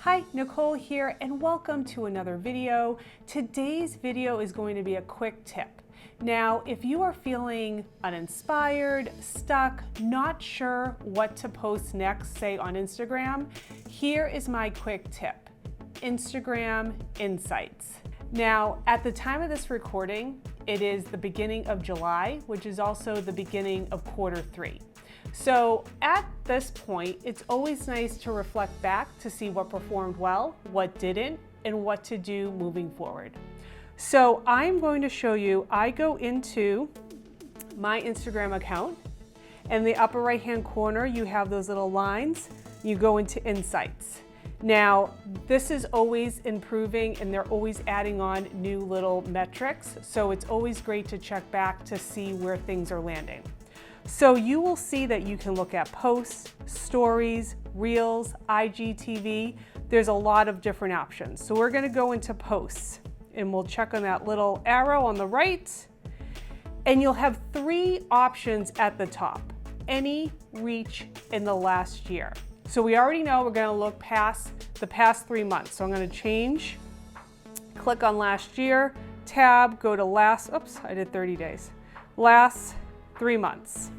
Hi, Nicole here, and welcome to another video. Today's video is going to be a quick tip. Now, if you are feeling uninspired, stuck, not sure what to post next, say on Instagram, here is my quick tip: Instagram Insights. Now, at the time of this recording, it is the beginning of July, which is also the beginning of Q3. So at this point, it's always nice to reflect back to see what performed well, what didn't, and what to do moving forward. So I'm going to show you, I go into my Instagram account, and in the upper right-hand corner, you have those little lines. You go into Insights. Now, this is always improving and they're always adding on new little metrics. So it's always great to check back to see where things are landing. So you will see that you can look at posts, stories, reels, IGTV. There's a lot of different options. So we're going to go into posts and we'll check on that little arrow on the right. And you'll have three options at the top: any reach in the last year. So we already know we're going to look past the past 3 months. So I'm going to change, click on last year, tab, go to last, oops, I did 30 days, last 3 months.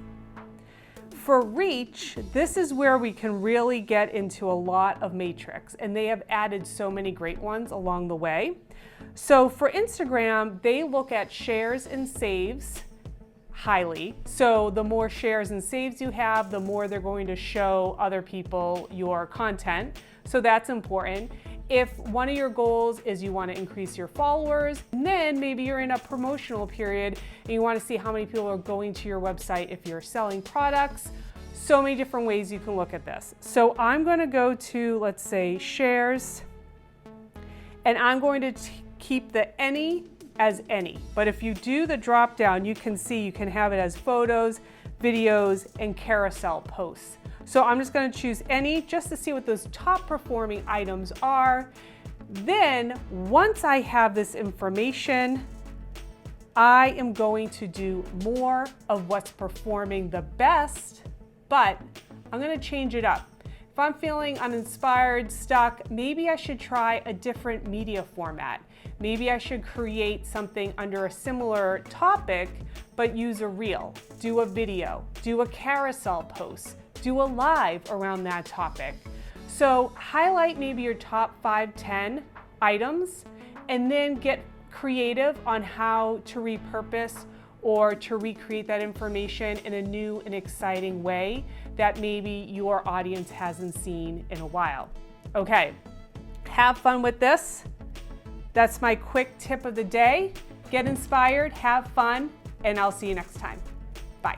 For reach, this is where we can really get into a lot of matrix, and they have added so many great ones along the way. So for Instagram, they look at shares and saves highly. So the more shares and saves you have, the more they're going to show other people your content. So that's important. If one of your goals is you want to increase your followers, and then maybe you're in a promotional period and you want to see how many people are going to your website if you're selling products, so many different ways you can look at this. So I'm going to go to, let's say, shares, and I'm going to keep the any as any. But if you do the drop down, you can see you can have it as photos, videos, and carousel posts. So I'm just going to choose any just to see what those top performing items are. Then once I have this information, I am going to do more of what's performing the best, but I'm going to change it up. If I'm feeling uninspired, stuck, maybe I should try a different media format. Maybe I should create something under a similar topic, but use a reel, do a video, do a carousel post, do a live around that topic. So highlight maybe your top 5, 10 items, and then get creative on how to repurpose or to recreate that information in a new and exciting way that maybe your audience hasn't seen in a while. Okay, have fun with this. That's my quick tip of the day. Get inspired, have fun, and I'll see you next time. Bye.